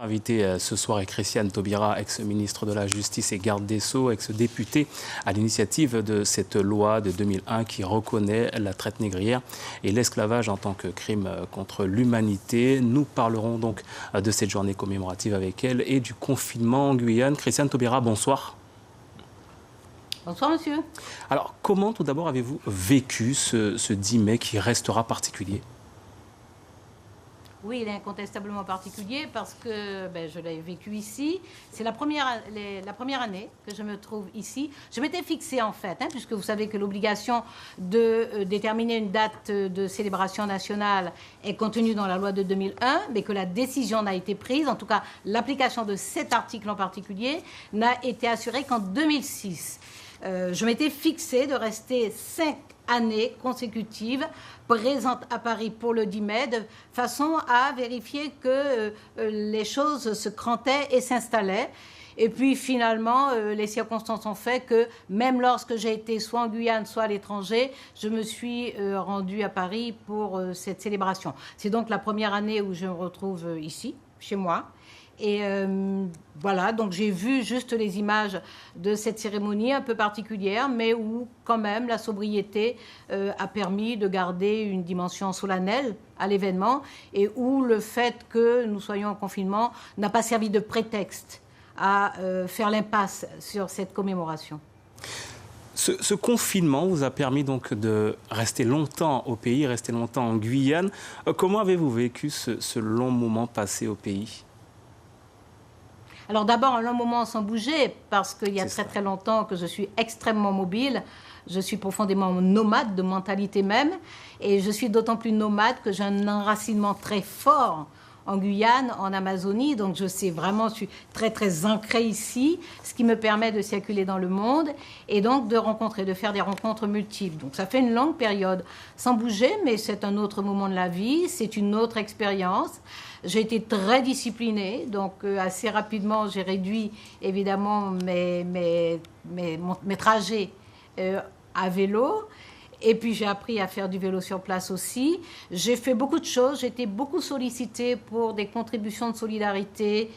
Invité ce soir est Christiane Taubira, ex-ministre de la Justice et garde des Sceaux, ex-députée à l'initiative de cette loi de 2001 qui reconnaît la traite négrière et l'esclavage en tant que crime contre l'humanité. Nous parlerons donc de cette journée commémorative avec elle et du confinement en Guyane. Christiane Taubira, bonsoir. Bonsoir monsieur. Alors comment tout d'abord avez-vous vécu ce 10 mai qui restera particulier ? Oui, il est incontestablement particulier parce que je l'ai vécu ici. C'est la première année que je me trouve ici. Je m'étais fixée en fait, puisque vous savez que l'obligation de déterminer une date de célébration nationale est contenue dans la loi de 2001, mais que la décision n'a été prise, en tout cas l'application de cet article en particulier, n'a été assurée qu'en 2006. Je m'étais fixée de rester 5 années consécutives présente à Paris pour le 10 mai, de façon à vérifier que les choses se crantaient et s'installaient. Et puis finalement, les circonstances ont fait que même lorsque j'ai été soit en Guyane, soit à l'étranger, je me suis rendue à Paris pour cette célébration. C'est donc la première année où je me retrouve ici, chez moi. Et voilà, donc j'ai vu juste les images de cette cérémonie un peu particulière, mais où quand même la sobriété a permis de garder une dimension solennelle à l'événement et où le fait que nous soyons en confinement n'a pas servi de prétexte à faire l'impasse sur cette commémoration. Ce confinement vous a permis donc de rester longtemps au pays, rester longtemps en Guyane. Comment avez-vous vécu ce long moment passé au pays ? Alors d'abord, un long moment sans bouger, parce qu'il y a très longtemps que je suis extrêmement mobile. Je suis profondément nomade, de mentalité même. Et je suis d'autant plus nomade que j'ai un enracinement très fort en Guyane, en Amazonie. Donc je sais vraiment, je suis très ancrée ici, ce qui me permet de circuler dans le monde et donc de faire des rencontres multiples. Donc ça fait une longue période sans bouger, mais c'est un autre moment de la vie, c'est une autre expérience. J'ai été très disciplinée, donc assez rapidement, j'ai réduit évidemment mes trajets à vélo. Et puis j'ai appris à faire du vélo sur place aussi. J'ai fait beaucoup de choses. J'ai été beaucoup sollicitée pour des contributions de solidarité,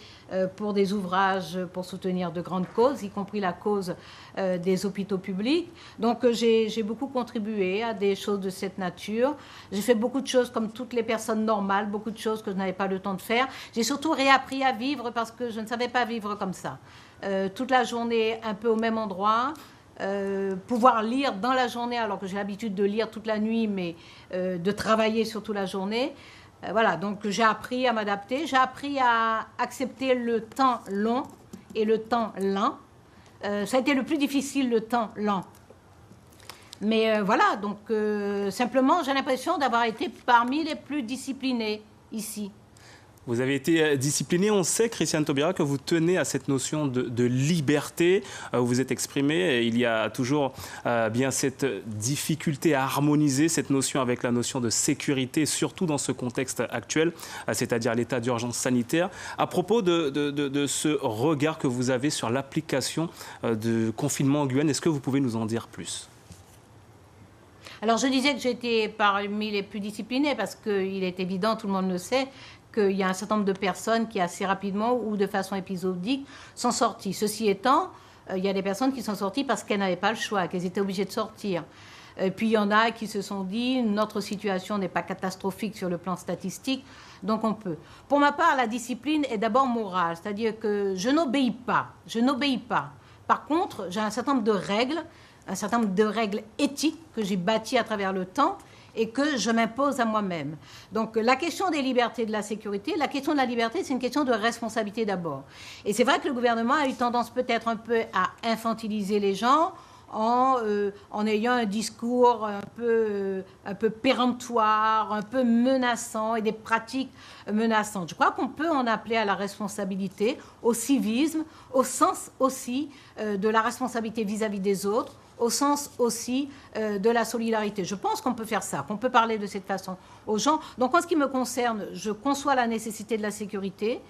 pour des ouvrages pour soutenir de grandes causes, y compris la cause des hôpitaux publics. Donc j'ai beaucoup contribué à des choses de cette nature. J'ai fait beaucoup de choses comme toutes les personnes normales, beaucoup de choses que je n'avais pas le temps de faire. J'ai surtout réappris à vivre parce que je ne savais pas vivre comme ça. Toute la journée un peu au même endroit. Pouvoir lire dans la journée alors que j'ai l'habitude de lire toute la nuit mais de travailler surtout la journée. Voilà, donc j'ai appris à m'adapter, j'ai appris à accepter le temps long et le temps lent. Ça a été le plus difficile, le temps lent. Mais voilà, donc simplement j'ai l'impression d'avoir été parmi les plus disciplinés ici. Vous avez été discipliné. On sait, Christiane Taubira, que vous tenez à cette notion de liberté. Vous vous êtes exprimé. Il y a toujours bien cette difficulté à harmoniser cette notion avec la notion de sécurité, surtout dans ce contexte actuel, c'est-à-dire l'état d'urgence sanitaire. À propos de ce regard que vous avez sur l'application du confinement en Guyane, est-ce que vous pouvez nous en dire plus ? Alors, je disais que j'étais parmi les plus disciplinés parce qu'il est évident, tout le monde le sait, qu'il y a un certain nombre de personnes qui, assez rapidement ou de façon épisodique, sont sorties. Ceci étant, il y a des personnes qui sont sorties parce qu'elles n'avaient pas le choix, qu'elles étaient obligées de sortir. Puis il y en a qui se sont dit, notre situation n'est pas catastrophique sur le plan statistique, donc on peut. Pour ma part, la discipline est d'abord morale, c'est-à-dire que je n'obéis pas. Par contre, j'ai un certain nombre de règles éthiques que j'ai bâties à travers le temps et que je m'impose à moi-même. Donc la question des libertés et de la sécurité, la question de la liberté, c'est une question de responsabilité d'abord. Et c'est vrai que le gouvernement a eu tendance peut-être un peu à infantiliser les gens en ayant un discours un peu péremptoire, un peu menaçant et des pratiques menaçantes. Je crois qu'on peut en appeler à la responsabilité, au civisme, au sens aussi de la responsabilité vis-à-vis des autres, au sens aussi de la solidarité. Je pense qu'on peut faire ça, qu'on peut parler de cette façon aux gens. Donc en ce qui me concerne, je conçois la nécessité de la sécurité,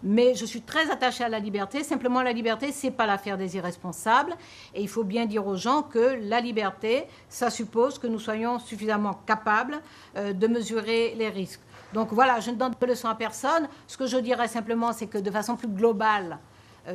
mais je suis très attachée à la liberté. Simplement, la liberté, ce n'est pas l'affaire des irresponsables. Et il faut bien dire aux gens que la liberté, ça suppose que nous soyons suffisamment capables de mesurer les risques. Donc voilà, je ne donne pas de leçon à personne. Ce que je dirais simplement, c'est que de façon plus globale,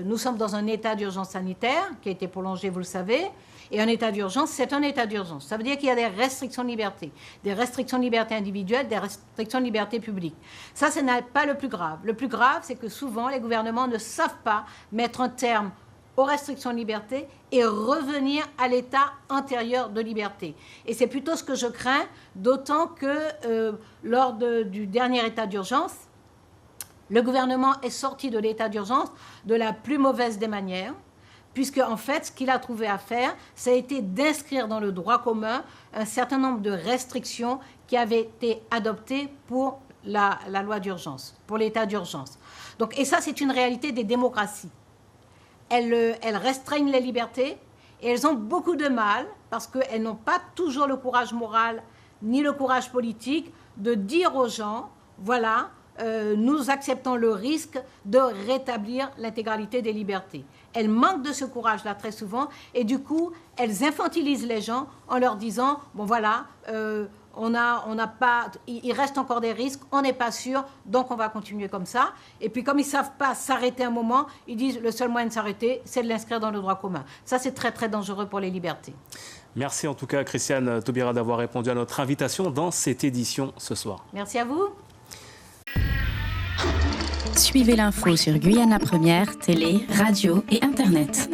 nous sommes dans un état d'urgence sanitaire qui a été prolongé, vous le savez. Et un état d'urgence, c'est un état d'urgence. Ça veut dire qu'il y a des restrictions de liberté individuelles, des restrictions de liberté publique. Ça, ce n'est pas le plus grave. Le plus grave, c'est que souvent, les gouvernements ne savent pas mettre un terme aux restrictions de liberté et revenir à l'état antérieur de liberté. Et c'est plutôt ce que je crains, d'autant que lors du dernier état d'urgence, le gouvernement est sorti de l'état d'urgence de la plus mauvaise des manières, puisque en fait, ce qu'il a trouvé à faire, ça a été d'inscrire dans le droit commun un certain nombre de restrictions qui avaient été adoptées pour la loi d'urgence, pour l'état d'urgence. Donc, et ça, c'est une réalité des démocraties. Elles restreignent les libertés et elles ont beaucoup de mal, parce qu'elles n'ont pas toujours le courage moral ni le courage politique de dire aux gens, voilà, nous acceptons le risque de rétablir l'intégralité des libertés. Elles manquent de ce courage-là très souvent et du coup, elles infantilisent les gens en leur disant, bon voilà, on n'a pas, il reste encore des risques, on n'est pas sûr, donc on va continuer comme ça. Et puis comme ils ne savent pas s'arrêter un moment, ils disent le seul moyen de s'arrêter, c'est de l'inscrire dans le droit commun. Ça, c'est très très dangereux pour les libertés. Merci en tout cas, Christiane Taubira, d'avoir répondu à notre invitation dans cette édition ce soir. Merci à vous. Suivez l'info sur Guyana Première, télé, radio et Internet.